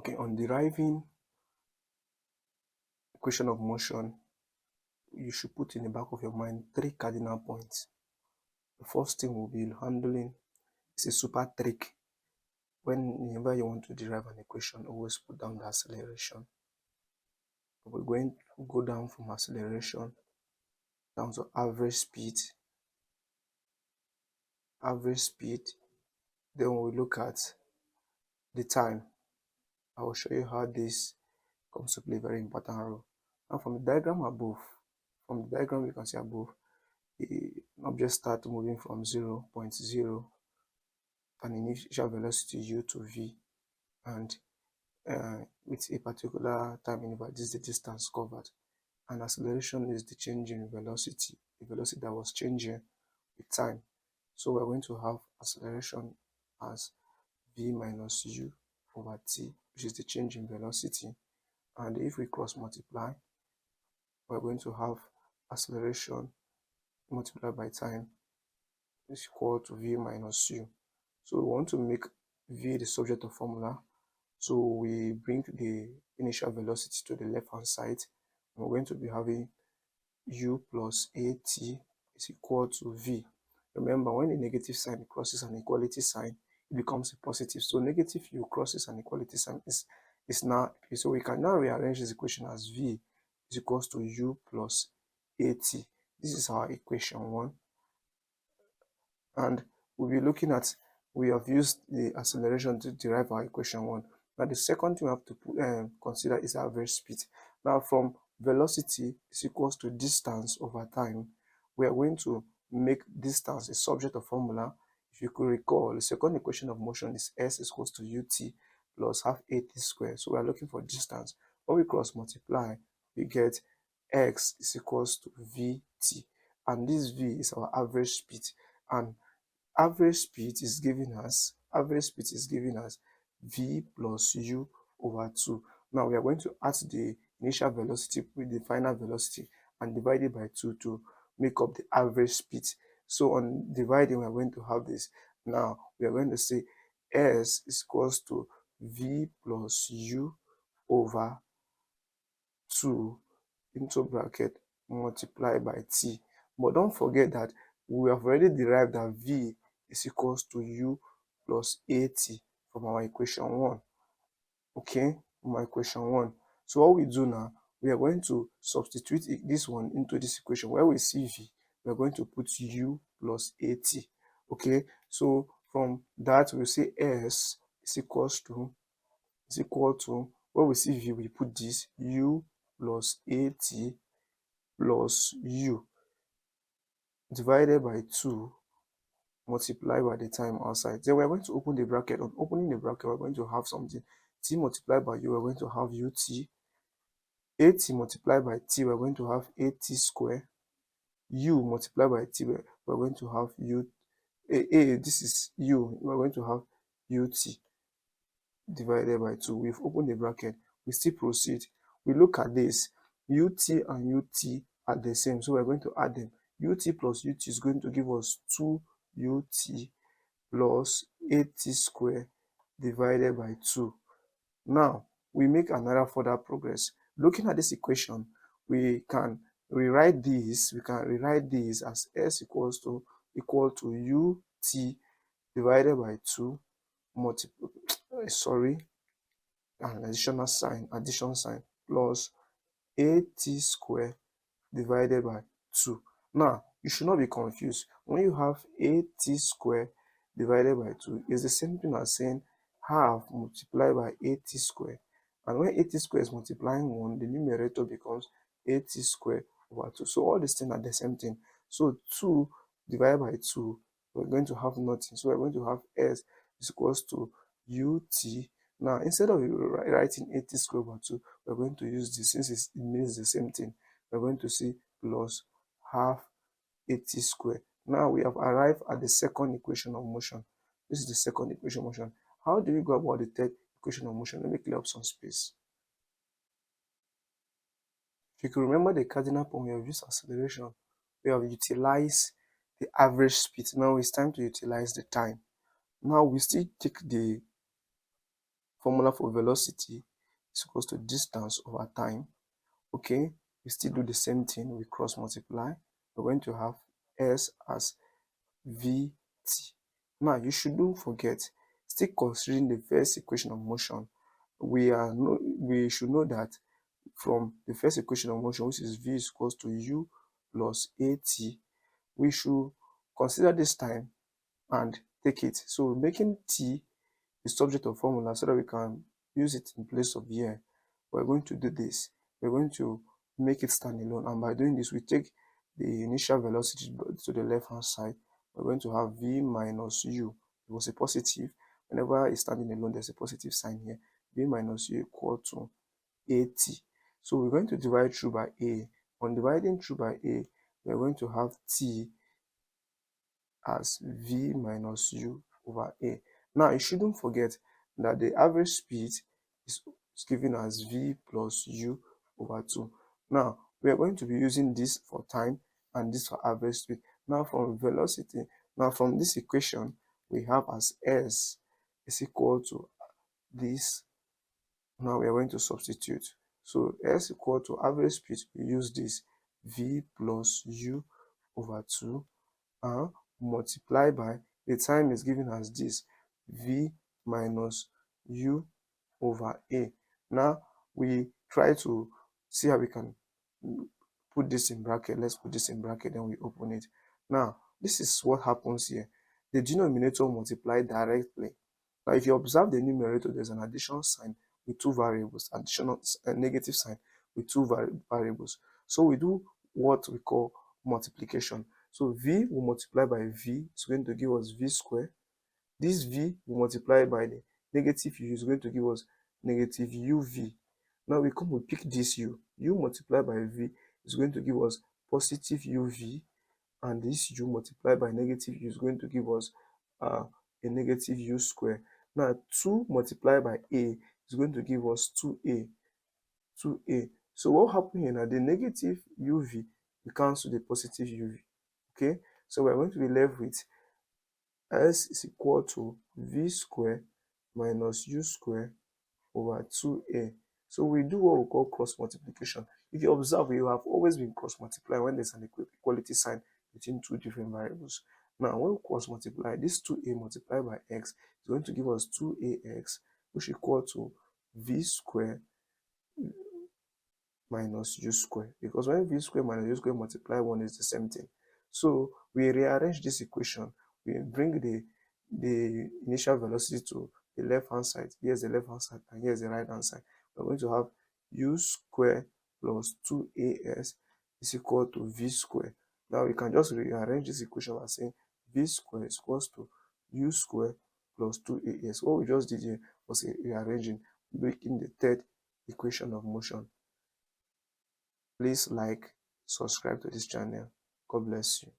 Okay, on deriving equation of motion, you should put in the back of your mind 3 cardinal points. The first thing we'll be handling is a super trick. Whenever you want to derive an equation, always put down the acceleration. We're going to go down from acceleration down to average speed. Then we'll look at the time. I will show you how this comes to play a very important role. Now from the diagram above, you can see above, the object starts moving from 0.0 an initial velocity u to v, and with a particular time interval, this is the distance covered, and acceleration is the change in velocity, the velocity that was changing with time. So we're going to have acceleration as v minus u over t, which is the change in velocity, and if we cross multiply, we're going to have acceleration multiplied by time is equal to v minus u. So we want to make v the subject of formula, so we bring the initial velocity to the left hand side. We're going to be having u plus at is equal to v. Remember, when a negative sign crosses an equality sign, it becomes a positive. So negative u crosses an equality sign is now, so we can now rearrange this equation as v is equals to u plus at. This is our equation 1. And we'll be looking at, we have used the acceleration to derive our equation 1. Now the second thing we have to consider is average speed. Now from velocity is equals to distance over time, we are going to make distance a subject of formula. If you could recall, the second equation of motion is s is equals to ut plus half at squared. So we are looking for distance. When we cross multiply, we get x is equals to vt, and this v is our average speed, and average speed is giving us v plus u over 2. Now we are going to add the initial velocity with the final velocity and divide it by 2 to make up the average speed. So on dividing, we are going to have this. Now we are going to say s is equals to v plus u over 2 into bracket multiplied by t. But don't forget that we have already derived that v is equals to u plus at from our equation 1. Okay, from our equation 1. So what we do now, we are going to substitute this one into this equation. Where we see v, we are going to put u plus at. Okay, so from that we say s is equal to, where we see v, we put this u plus at plus u divided by 2 multiplied by the time outside. Then we're going to open the bracket. On opening the bracket, we're going to have something. T multiplied by u, we're going to have ut. At multiplied by t, we're going to have at squared. U multiplied by t, we're going to have u. This is u, we're going to have ut divided by 2. We've opened the bracket. We still proceed. We look at this. Ut and ut are the same, so we're going to add them. Ut plus ut is going to give us 2ut plus 80 squared divided by 2. Now, we make another further progress. Looking at this equation, we can rewrite this as s equal to ut divided by 2 an addition sign plus 80 squared divided by 2. Now, you should not be confused. When you have 80 squared divided by 2, it's the same thing as saying half multiplied by 80 squared. And when 80 squared is multiplying 1, the numerator becomes 80 squared over 2. So all these things are the same thing. So 2 divided by 2, we're going to have nothing. So we're going to have s is equals to ut. Now, instead of writing 80 squared over 2, we're going to use this, since it means the same thing. We're going to say plus half 80 squared. Now we have arrived at the second equation of motion. This is the second equation of motion. How do we go about the third equation of motion? Let me clear up some space. If you can remember the cardinal point, we have used acceleration. We have utilized the average speed. Now it's time to utilize the time. Now we still take the formula for velocity is equals to distance over time. Okay, we still do the same thing, we cross multiply. We're going to have S as Vt. Now you shouldn't forget, still considering the first equation of motion, we should know that from the first equation of motion, which is V is equals to U plus AT, we should consider this time and take it. So making T the subject of formula so that we can use it in place of here, we're going to do this. We're going to make it stand alone, and by doing this, we take the initial velocity to the left hand side. We're going to have V minus U. It was a positive. Whenever it's standing alone, there's a positive sign here. V minus U equal to AT. So we're going to divide through by A. On dividing through by A, we're going to have T as V minus U over A. Now, you shouldn't forget that the average speed is given as V plus U over 2. Now, we are going to be using this for time and this for average speed. Now, from velocity, now from this equation, we have as S is equal to this. Now, we are going to substitute. So, S equal to average speed, we use this V plus U over 2 and multiply by the time is given as this V minus U over A. Now we try to see how we can put this in bracket. Let's put this in bracket, then we open it. Now this is what happens here. The denominator multiply directly. Now if you observe the numerator, there's an additional sign with two variables, additional negative sign with two variables. So we do what we call multiplication. So V will multiply by V, it's going to give us V squared. This V will multiply by the negative U, is going to give us negative UV. Now we come, we pick this U. U multiplied by V is going to give us positive UV, and this U multiplied by negative U is going to give us a negative U squared. Now 2 multiplied by A is going to give us 2A. 2A. So what happened here now? The negative UV we cancel the positive UV. Okay, so we're going to be left with S is equal to V squared minus U squared over 2A. So we do what we call cross multiplication. If you observe, you have always been cross multiplying when there's an equality sign between two different variables. Now, when we cross multiply, this 2A multiplied by X is going to give us 2AX, which is equal to V squared minus U squared. Because when V squared minus U squared multiply 1 is the same thing. So we rearrange this equation. We bring the initial velocity to the left hand side. Here's the left hand side and here's the right hand side. We're going to have U squared plus 2AS is equal to V squared. Now we can just rearrange this equation by saying V squared is equal to U squared plus 2AS. What we just did here was rearranging, making the third equation of motion. Please like, subscribe to this channel. God bless you.